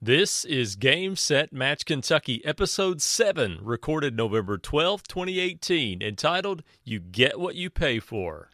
This is Game, Set, Match Kentucky, Episode 7, recorded November 12th, 2018, entitled, You Get What You Pay For.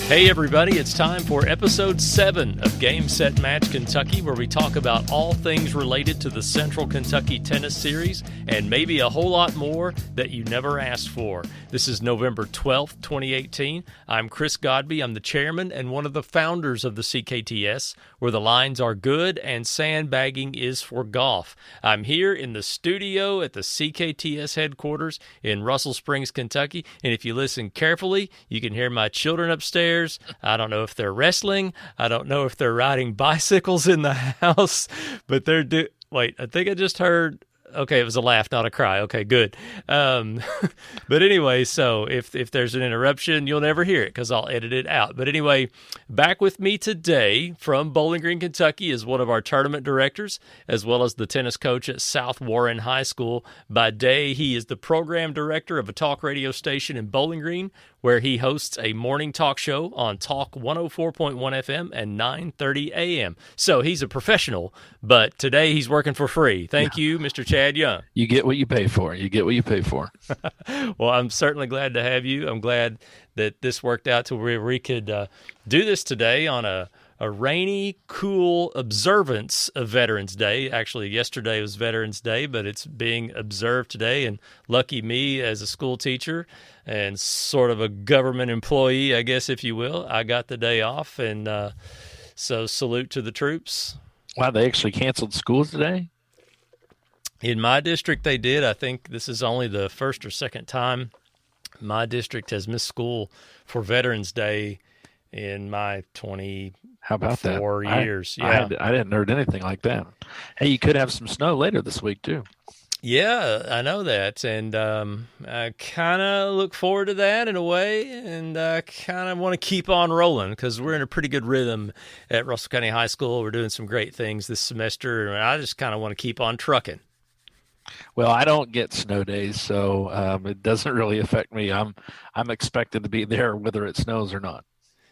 Hey everybody, it's time for Episode 7 of Game, Set, Match Kentucky, where we talk about all things related to the Central Kentucky Tennis Series and maybe a whole lot more that you never asked for. This is November 12th, 2018. I'm Chris Godby. I'm the chairman and one of the founders of the CKTS, where the lines are good and sandbagging is for golf. I'm here in the studio at the CKTS headquarters in Russell Springs, Kentucky, and if you listen carefully, you can hear my children upstairs. I don't know if they're wrestling. I don't know if they're riding bicycles in the house, but they're wait, I think I just heard. Okay, it was a laugh, not a cry. Okay, good. But anyway, so if there's an interruption, you'll never hear it because I'll edit it out. But anyway, back with me today from Bowling Green, Kentucky is one of our tournament directors, as well as the tennis coach at South Warren High School. By day, he is the program director of a talk radio station in Bowling Green, where he hosts a morning talk show on Talk 104.1 FM and 9:30 a.m. So he's a professional, but today he's working for free. Thank you, Mr. Chad Young. You get what you pay for. You get what you pay for. Well, I'm certainly glad to have you. I'm glad that this worked out to where we could do this today on a rainy, cool observance of Veterans Day. Actually, yesterday was Veterans Day, but it's being observed today. And lucky me as a school teacher and sort of a government employee, I guess, if you will, I got the day off. And so salute to the troops. Wow, they actually canceled schools today? In my district, they did. I think this is only the first or second time my district has missed school for Veterans Day in my 24 How about that? years. Yeah. I didn't heard anything like that. Hey, you could have some snow later this week, too. Yeah, I know that, and I kind of look forward to that in a way, and I kind of want to keep on rolling because we're in a pretty good rhythm at Russell County High School. We're doing some great things this semester, and I just kind of want to keep on trucking. Well, I don't get snow days, so it doesn't really affect me. I'm expected to be there whether it snows or not.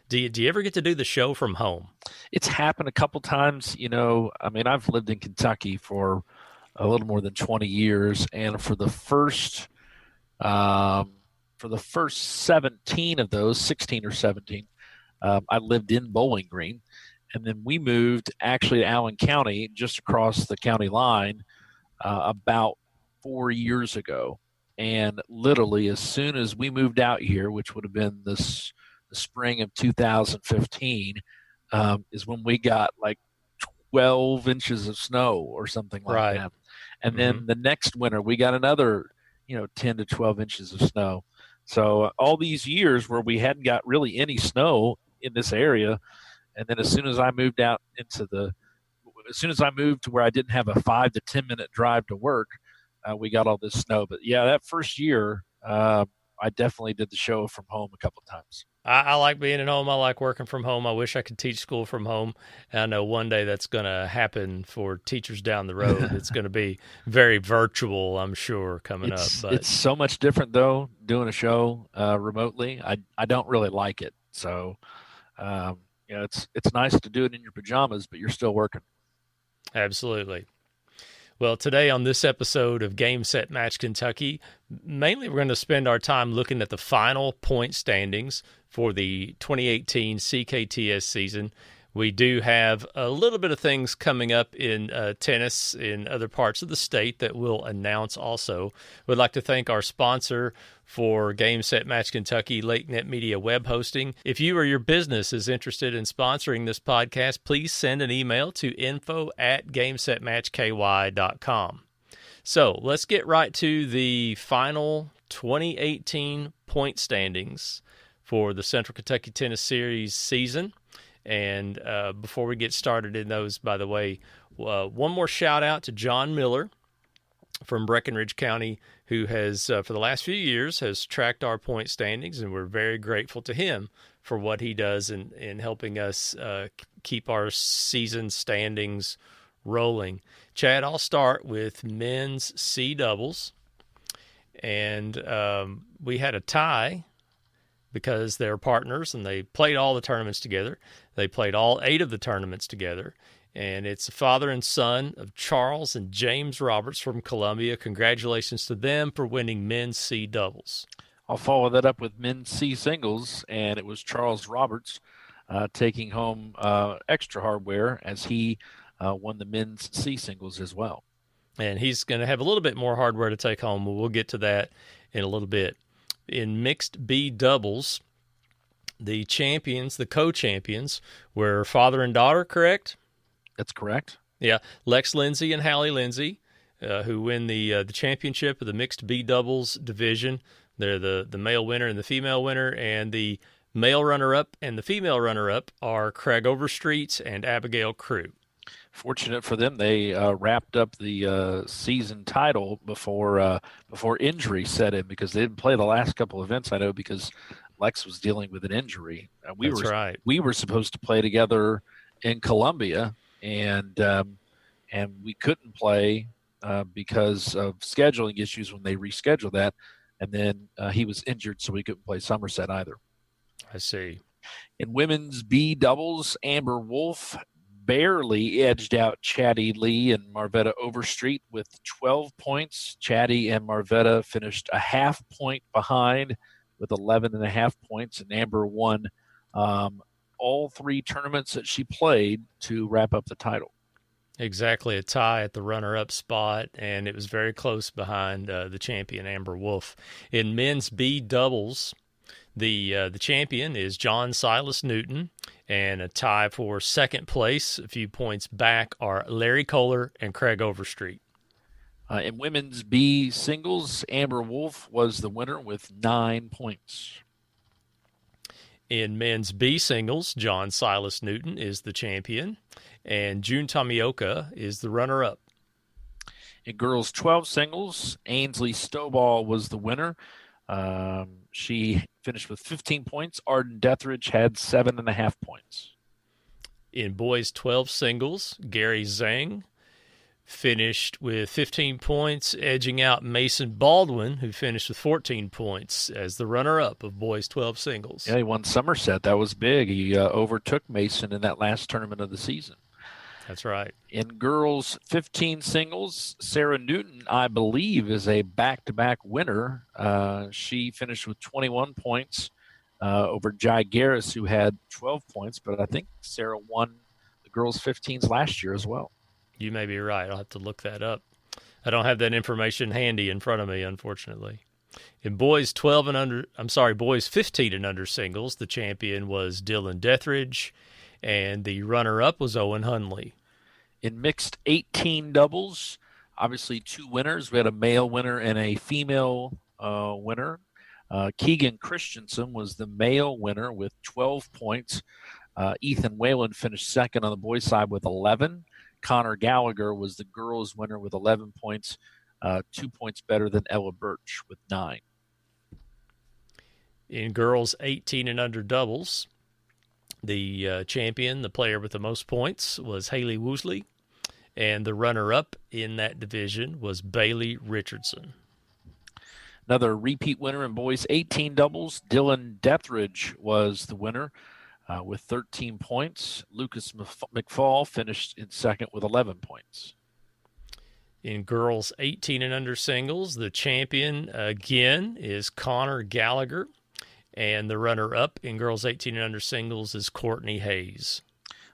Do you ever get to do the show from home? It's happened a couple times. You know, I mean, I've lived in Kentucky for a little more than 20 years, and for the first 17 of those, 16 or 17, I lived in Bowling Green, and then we moved actually to Allen County, just across the county line, about 4 years ago. And literally, as soon as we moved out here, which would have been the spring of 2015, is when we got like 12 inches of snow or something like that. And then the next winter, we got another, 10 to 12 inches of snow. So all these years where we hadn't got really any snow in this area, and then as soon as I moved to where I didn't have a 5 to 10 minute drive to work, we got all this snow. But yeah, that first year, I definitely did the show from home a couple of times. I like being at home. I like working from home. I wish I could teach school from home. And I know one day that's going to happen for teachers down the road. It's going to be very virtual, I'm sure, coming up. But it's so much different, though, doing a show remotely. I don't really like it. So, it's nice to do it in your pajamas, but you're still working. Absolutely. Well, today on this episode of Game, Set, Match Kentucky, mainly we're going to spend our time looking at the final point standings for the 2018 CKTS season. We do have a little bit of things coming up in tennis in other parts of the state that we'll announce also. We'd like to thank our sponsor for Game, Set, Match Kentucky, Lake Net Media Web Hosting. If you or your business is interested in sponsoring this podcast, please send an email to info@gamesetmatchky.com. So let's get right to the final 2018 point standings for the Central Kentucky Tennis Series season. And before we get started in those, by the way, one more shout out to John Miller from Breckenridge County, who has, for the last few years, has tracked our point standings, and we're very grateful to him for what he does in helping us keep our season standings rolling. Chad, I'll start with men's C doubles. And we had a tie because they're partners and they played all the tournaments together. They played all 8 of the tournaments together. And it's the father and son of Charles and James Roberts from Columbia. Congratulations to them for winning men's C doubles. I'll follow that up with men's C singles, and it was Charles Roberts taking home extra hardware as he won the men's C singles as well. And he's going to have a little bit more hardware to take home. We'll get to that in a little bit. In mixed B doubles, the champions, the co-champions, were father and daughter, correct? That's correct. Yeah, Lex Lindsay and Hallie Lindsay, who win the championship of the mixed B doubles division. They're the male winner and the female winner, and the male runner-up and the female runner-up are Craig Overstreet and Abigail Crew. Fortunate for them, they wrapped up the season title before injury set in, because they didn't play the last couple of events, I know, because Lex was dealing with an injury. That's right. We were supposed to play together in Columbia, and we couldn't play because of scheduling issues when they rescheduled that. And then he was injured, so we couldn't play Somerset either. I see. In women's B doubles, Amber Wolf barely edged out Chatty Lee and Marvetta Overstreet with 12 points. Chatty and Marvetta finished a half point behind with 11.5 points, and Amber won all 3 tournaments that she played to wrap up the title. Exactly, a tie at the runner-up spot, and it was very close behind the champion, Amber Wolf. In men's B doubles, the champion is John Silas Newton, and a tie for second place, a few points back, are Larry Kohler and Craig Overstreet. In women's B singles, Amber Wolf was the winner with 9 points. In men's B singles, John Silas Newton is the champion, and June Tomioka is the runner-up. In girls 12 singles, Ainsley Stovall was the winner. She finished with 15 points. Arden Dethridge had 7.5 points. In boys 12 singles, Gary Zhang finished with 15 points, edging out Mason Baldwin, who finished with 14 points as the runner-up of boys 12 singles. Yeah, he won Somerset. That was big. He overtook Mason in that last tournament of the season. That's right. In girls 15 singles, Sarah Newton, I believe, is a back-to-back winner. She finished with 21 points over Jai Garris, who had 12 points, but I think Sarah won the girls 15s last year as well. You may be right. I'll have to look that up. I don't have that information handy in front of me, unfortunately. In boys 15 and under singles, the champion was Dylan Dethridge, and the runner-up was Owen Hunley. In mixed 18 doubles, obviously 2 winners. We had a male winner and a female winner. Keegan Christensen was the male winner with 12 points. Ethan Whalen finished second on the boys' side with 11. Connor Gallagher was the girls' winner with 11 points, 2 points better than Ella Birch with 9. In girls 18 and under doubles, the champion, the player with the most points, was Haley Woosley, and the runner-up in that division was Bailey Richardson. Another repeat winner in boys 18 doubles, Dylan Dethridge was the winner with 13 points. Lucas McFall finished in second with 11 points. In girls 18 and under singles, the champion again is Connor Gallagher, and the runner-up in girls 18 and under singles is Courtney Hayes.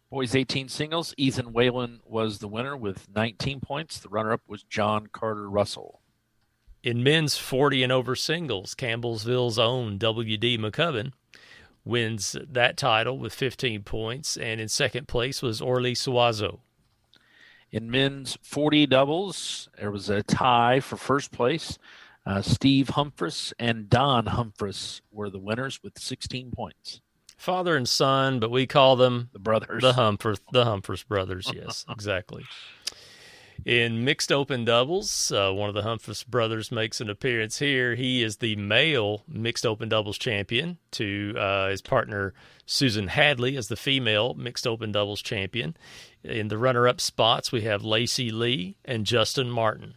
Boys 18 singles, Ethan Whalen was the winner with 19 points. The runner-up was John Carter Russell. In men's 40 and over singles, Campbellsville's own W.D. McCubbin wins that title with 15 points, and in second place was Orly Suazo. In men's 40 doubles, there was a tie for first place. Steve Humphreys and Don Humphreys were the winners with 16 points. Father and son, but we call them the brothers. The Humphreys brothers, yes, exactly. In mixed open doubles, one of the Humphus brothers makes an appearance here. He is the male mixed open doubles champion to his partner Susan Hadley as the female mixed open doubles champion. In the runner-up spots, we have Lacey Lee and Justin Martin.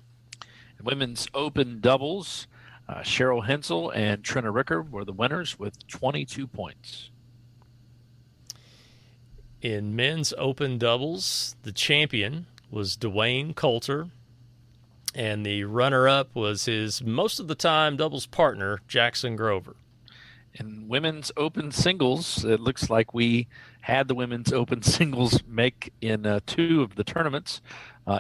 In women's open doubles, Cheryl Hensel and Trina Ricker were the winners with 22 points. In men's open doubles, the champion was Dwayne Coulter, and the runner-up was his most of the time doubles partner, Jackson Grover. In women's open singles, it looks like we had the women's open singles make in 2 of the tournaments.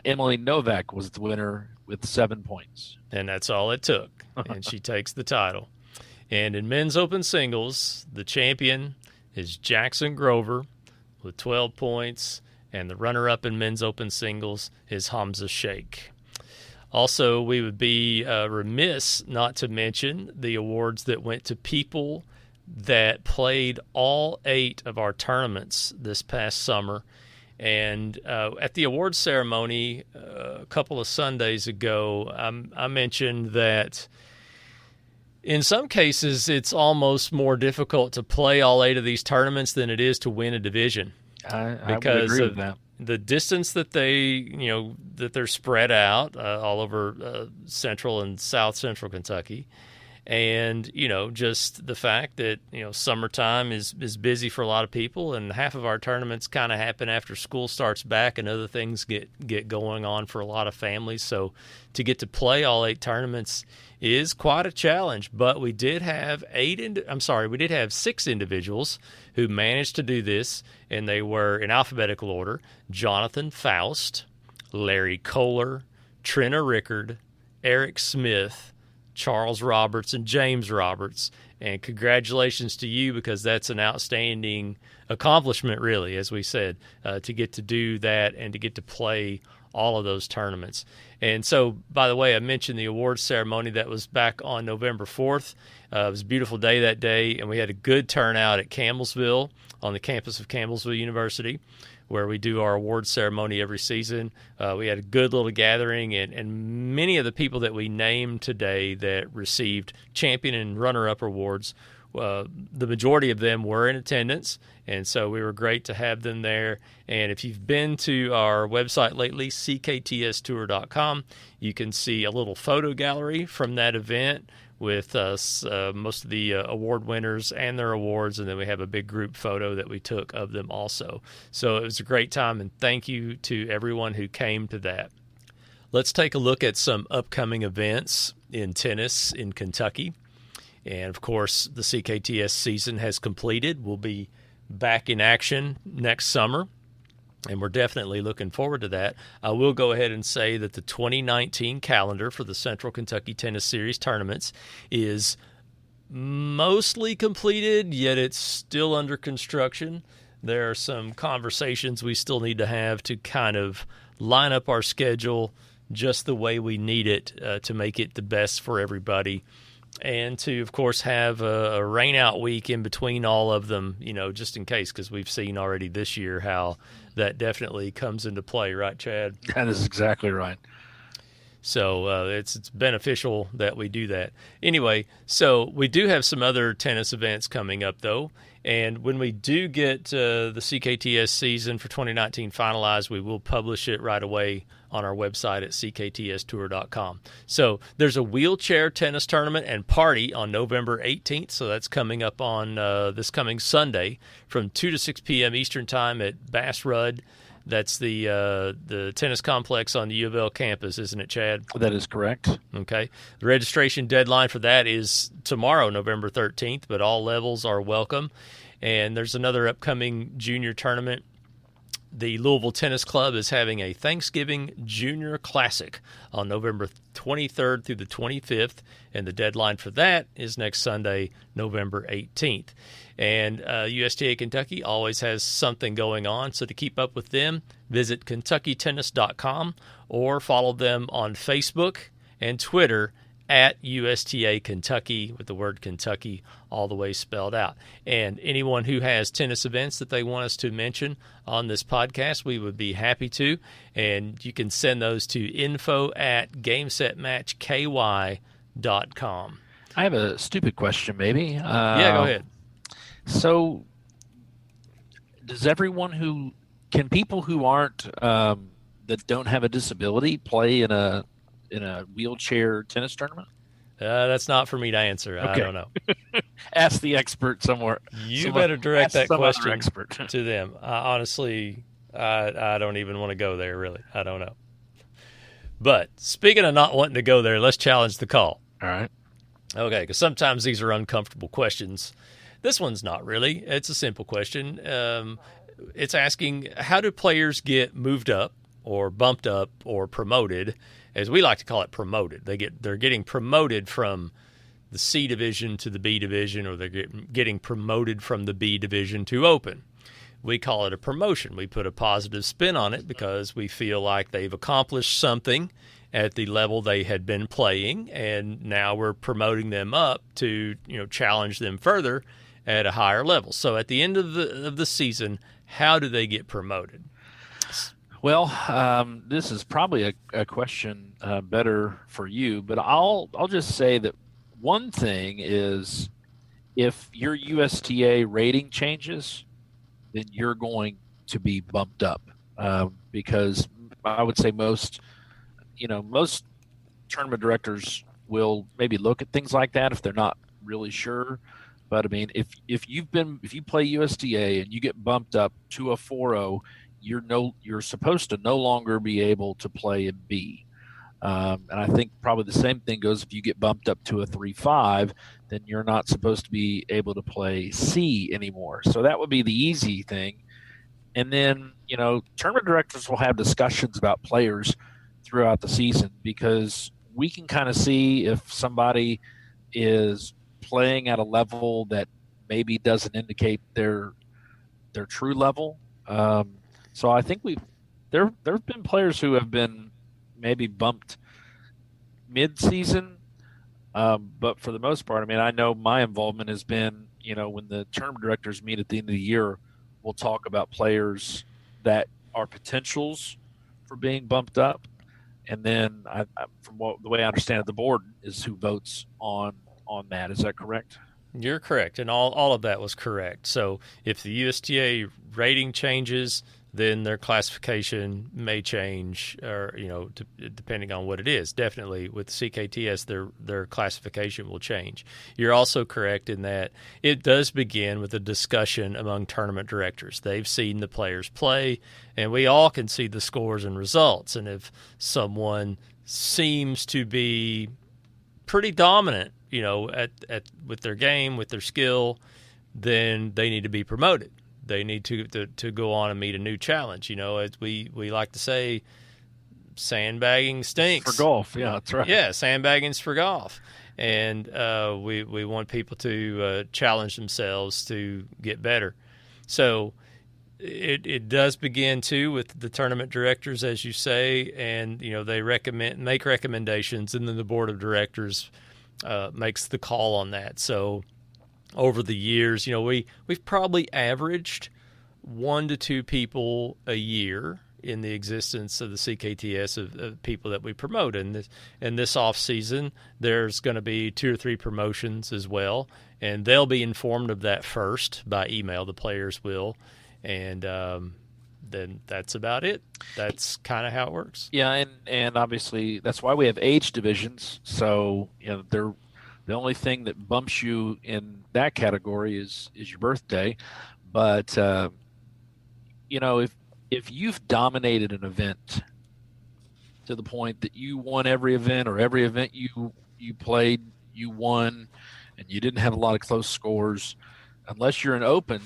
Emily Novak was the winner with 7 points. And that's all it took, and she takes the title. And in men's open singles, the champion is Jackson Grover with 12 points, and the runner-up in men's open singles is Hamza Sheikh. Also, we would be remiss not to mention the awards that went to people that played all 8 of our tournaments this past summer. And at the awards ceremony a couple of Sundays ago, I mentioned that in some cases it's almost more difficult to play all 8 of these tournaments than it is to win a division. I would agree with that. The distance that they're spread out all over central and south central Kentucky, and just the fact that summertime is busy for a lot of people, and half of our tournaments kind of happen after school starts back and other things get going on for a lot of families. So to get to play all 8 tournaments is quite a challenge. But we did have 6 individuals who managed to do this, and they were in alphabetical order: Jonathan Faust, Larry Kohler, Trina Rickard, Eric Smith, Charles Roberts, and James Roberts. And congratulations to you, because that's an outstanding accomplishment, really, as we said, to get to do that and to get to play all of those tournaments. And so, by the way, I mentioned the awards ceremony that was back on November 4th. It was a beautiful day that day, and we had a good turnout at Campbellsville on the campus of Campbellsville University, where we do our awards ceremony every season. We had a good little gathering, and many of the people that we named today that received champion and runner-up awards, the majority of them were in attendance, and so we were great to have them there. And if you've been to our website lately, CKTSTour.com, you can see a little photo gallery from that event with most of the award winners and their awards, and then we have a big group photo that we took of them also. So it was a great time, and thank you to everyone who came to that. Let's take a look at some upcoming events in tennis in Kentucky. And, of course, the CKTS season has completed. We'll be back in action next summer, and we're definitely looking forward to that. I will go ahead and say that the 2019 calendar for the Central Kentucky Tennis Series tournaments is mostly completed, yet it's still under construction. There are some conversations we still need to have to kind of line up our schedule just the way we need it to make it the best for everybody. And to, of course, have a rain-out week in between all of them, just in case, because we've seen already this year how that definitely comes into play, right, Chad? That is exactly right. So it's beneficial that we do that. Anyway, so we do have some other tennis events coming up, though. And when we do get the CKTS season for 2019 finalized, we will publish it right away on our website at CKTSTour.com. So there's a wheelchair tennis tournament and party on November 18th. So that's coming up on this coming Sunday from 2 to 6 p.m. Eastern Time at Bass Rudd. That's the tennis complex on the U of L campus, isn't it, Chad? That is correct. Okay. The registration deadline for that is tomorrow, November 13th, but all levels are welcome. And there's another upcoming junior tournament. The Louisville Tennis Club is having a Thanksgiving Junior Classic on November 23rd through the 25th, and the deadline for that is next Sunday, November 18th. And USTA Kentucky always has something going on, so to keep up with them, visit KentuckyTennis.com or follow them on Facebook and Twitter at USTA Kentucky, with the word Kentucky all the way spelled out. And anyone who has tennis events that they want us to mention on this podcast, we would be happy to. And you can send those to info@gamesetmatchky.com. I have a stupid question, maybe. Yeah, go ahead. So, can people who aren't that don't have a disability play in a wheelchair tennis tournament? That's not for me to answer. Okay. I don't know. Ask the expert somewhere. You better direct that question expert to them. Honestly, I don't even want to go there, really. I don't know. But speaking of not wanting to go there, let's challenge the call. All right. Okay, because sometimes these are uncomfortable questions. This one's not really. It's a simple question. It's asking, how do players get moved up or bumped up or promoted? As we like to call it, promoted. They're getting promoted from the C division to the B division, or they're getting promoted from the B division to open. We call it a promotion. We put a positive spin on it because we feel like they've accomplished something at the level they had been playing, and now we're promoting them up to challenge them further at a higher level. So at the end of the season, how do they get promoted? Well, this is probably a question better for you, but I'll just say that one thing is, if your USTA rating changes, then you're going to be bumped up, because I would say most tournament directors will maybe look at things like that if they're not really sure. But I mean, if you play USTA and you get bumped up to a 4-0, you're supposed to no longer be able to play in B. And I think probably the same thing goes if you get bumped up to a 3-5, then you're not supposed to be able to play C anymore. So that would be the easy thing. And then, tournament directors will have discussions about players throughout the season, because we can kind of see if somebody is playing at a level that maybe doesn't indicate their true level. So I think there have been players who have been maybe bumped mid-season, but for the most part, I mean, I know my involvement has been, when the tournament directors meet at the end of the year, we'll talk about players that are potentials for being bumped up, and then the way I understand it, the board is who votes on that. Is that correct? You're correct, and all of that was correct. So if the USTA rating changes, then their classification may change, or depending on what it is. Definitely with CKTS, their classification will change. You're also correct in that it does begin with a discussion among tournament directors. They've seen the players play, and we all can see the scores and results. And if someone seems to be pretty dominant, with their game, with their skill, then they need to be promoted. They need to go on and meet a new challenge. As we like to say, sandbagging stinks. For golf, yeah, that's right. Yeah, sandbagging's for golf. And we want people to challenge themselves to get better. So it does begin, too, with the tournament directors, as you say, and, they make recommendations, and then the board of directors makes the call on that. So over the years, we've probably averaged 1 to 2 people a year in the existence of the CKTS of people that we promote. And this off season, there's going to be 2 or 3 promotions as well, and they'll be informed of that first by email. The players will, and then that's about it. That's kind of how it works. Yeah, and obviously that's why we have age divisions. So they're the only thing that bumps you in that category is your birthday. But if you've dominated an event to the point that you won every event, or every event you played you won, and you didn't have a lot of close scores, unless you're an open,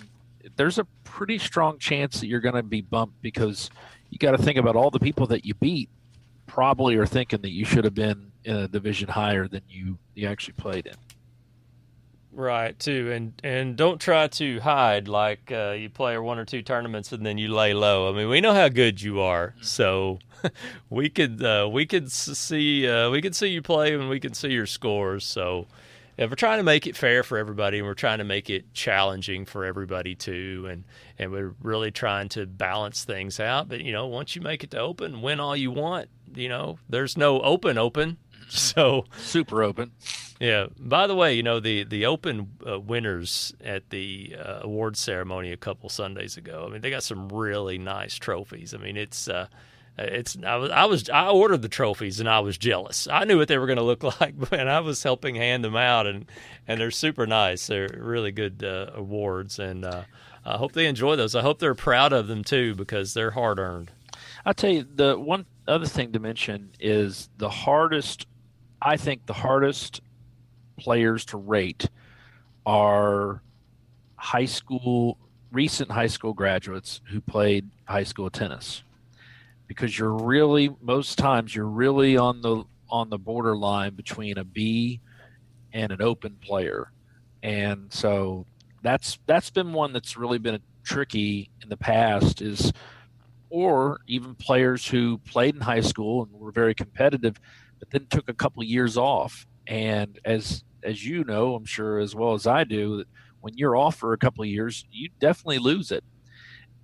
there's a pretty strong chance that you're going to be bumped, because you got to think about all the people that you beat probably are thinking that you should have been in a division higher than you actually played in. Right, too, and don't try to hide like you play one or two tournaments and then you lay low. I mean, we know how good you are, so we could see you play and we can see your scores. So yeah, we're trying to make it fair for everybody, and we're trying to make it challenging for everybody too, and we're really trying to balance things out. But once you make it to open, win all you want. There's no open, so super open. Yeah. By the way, the Open winners at the award ceremony a couple Sundays ago. I mean, they got some really nice trophies. I mean, I ordered the trophies and I was jealous. I knew what they were going to look like, and I was helping hand them out, and they're super nice. They're really good awards, and I hope they enjoy those. I hope they're proud of them too, because they're hard earned. I'll tell you, the one other thing to mention is the hardest players to rate are recent high school graduates who played high school tennis, because most times you're really on the borderline between a B and an open player. And so that's been one that's really been tricky in the past, or even players who played in high school and were very competitive but then took a couple of years off. And as you know, I'm sure as well as I do, that when you're off for a couple of years, you definitely lose it.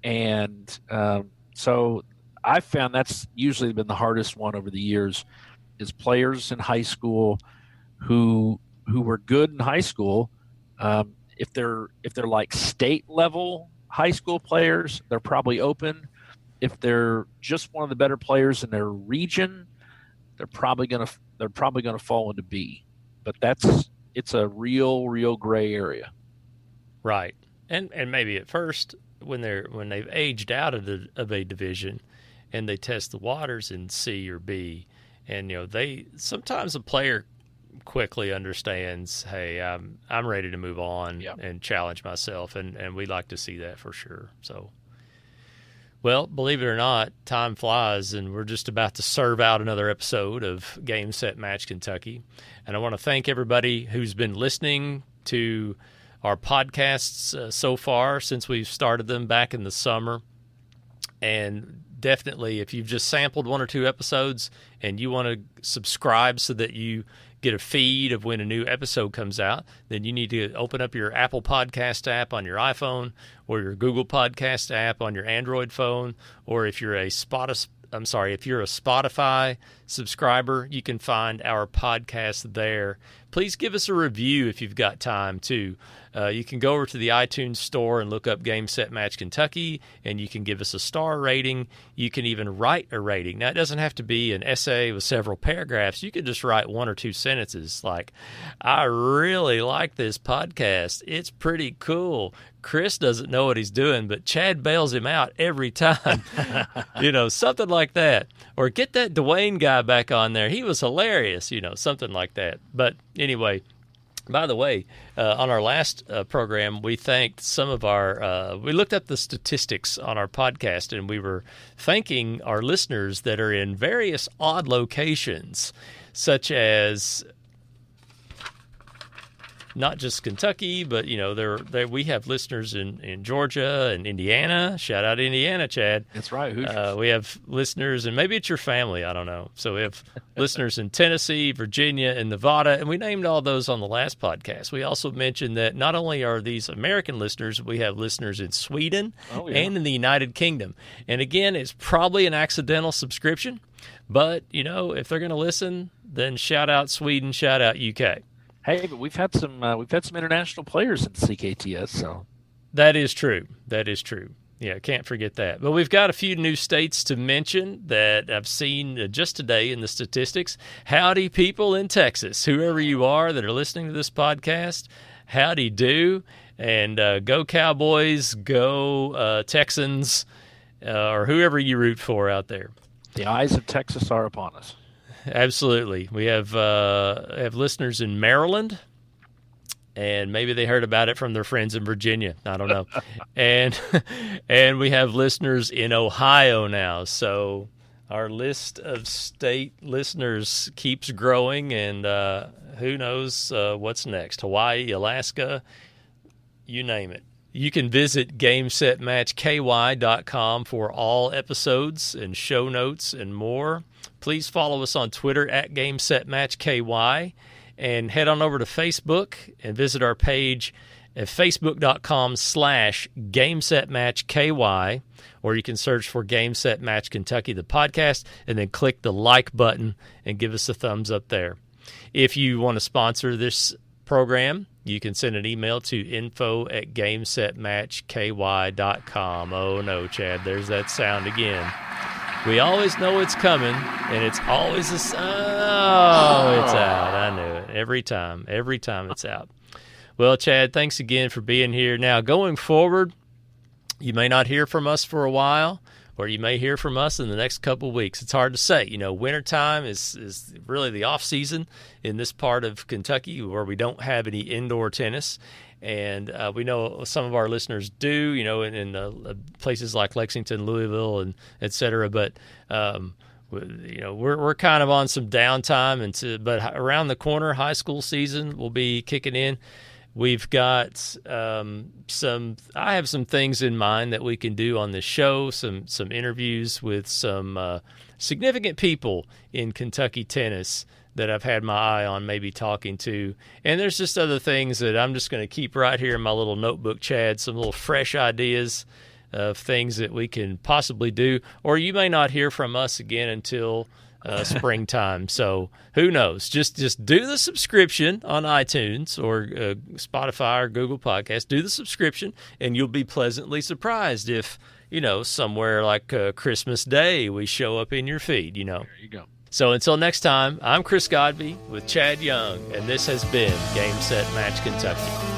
And so I found that's usually been the hardest one over the years, is players in high school who were good in high school. If they're like state level high school players, they're probably open. If they're just one of the better players in their region, they're probably gonna fall into B. But it's a real gray area. Right. And maybe at first when they've aged out of a division and they test the waters in C or B, and they sometimes a player quickly understands, hey, I'm ready to move on and challenge myself, and we like to see that for sure. So, well, believe it or not, time flies, and we're just about to serve out another episode of Game Set Match Kentucky. And I want to thank everybody who's been listening to our podcasts so far since we've started them back in the summer. And definitely, if you've just sampled one or two episodes and you want to subscribe so that you get a feed of when a new episode comes out, then you need to open up your Apple Podcast app on your iPhone, or your Google Podcast app on your Android phone, or if you're a Spotify subscriber, you can find our podcast there. Please give us a review if you've got time too. You can go over to the iTunes store and look up Game Set Match Kentucky, and you can give us a star rating. You can even write a rating. Now, it doesn't have to be an essay with several paragraphs. You could just write one or two sentences like, I really like this podcast. It's pretty cool. Chris doesn't know what he's doing, but Chad bails him out every time. Something like that. Or get that Dwayne guy back on there. He was hilarious, something like that. But anyway, by the way, on our last program, we thanked some of we looked up the statistics on our podcast, and we were thanking our listeners that are in various odd locations, such as not just Kentucky, but we have listeners in Georgia and Indiana. Shout out to Indiana, Chad. That's right. We have listeners, and maybe it's your family, I don't know. So we have listeners in Tennessee, Virginia, and Nevada, and we named all those on the last podcast. We also mentioned that not only are these American listeners, we have listeners in Sweden and in the United Kingdom. And again, it's probably an accidental subscription, but if they're going to listen, then shout out Sweden, shout out UK. Hey, but we've had some international players in CKTS, so that is true. Yeah, can't forget that. But we've got a few new states to mention that I've seen just today in the statistics. Howdy, people in Texas, whoever you are that are listening to this podcast, howdy do, and go Cowboys, go Texans, or whoever you root for out there. The eyes of Texas are upon us. Absolutely. We have listeners in Maryland, and maybe they heard about it from their friends in Virginia. I don't know. and we have listeners in Ohio now. So our list of state listeners keeps growing, and who knows what's next? Hawaii, Alaska, you name it. You can visit GameSetMatchKY.com for all episodes and show notes and more. Please follow us on Twitter at GameSetMatchKY, and head on over to Facebook and visit our page at facebook.com/GameSetMatchKY, or you can search for Game Set Match Kentucky, the podcast, and then click the like button and give us a thumbs up there. If you want to sponsor this program, you can send an email to info@GameSetMatchKY.com. Oh, no, Chad, there's that sound again. We always know it's coming, and it's always it's out. I knew it. Every time it's out. Well, Chad, thanks again for being here. Now, going forward, you may not hear from us for a while, or you may hear from us in the next couple of weeks. It's hard to say. You know, wintertime is really the off season in this part of Kentucky where we don't have any indoor tennis. And we know some of our listeners do, you know, in places like Lexington, Louisville, and et cetera. But, you know, we're kind of on some downtime. But around the corner, high school season will be kicking in. We've got I have some things in mind that we can do on this show, some interviews with some significant people in Kentucky tennis that I've had my eye on maybe talking to. And there's just other things that I'm just going to keep right here in my little notebook, Chad, some little fresh ideas of things that we can possibly do. Or you may not hear from us again until springtime. So who knows? Just do the subscription on iTunes or Spotify or Google Podcasts. Do the subscription, and you'll be pleasantly surprised if, you know, somewhere like Christmas Day we show up in your feed, you know. There you go. So until next time, I'm Chris Godby with Chad Young, and this has been Game Set Match Kentucky.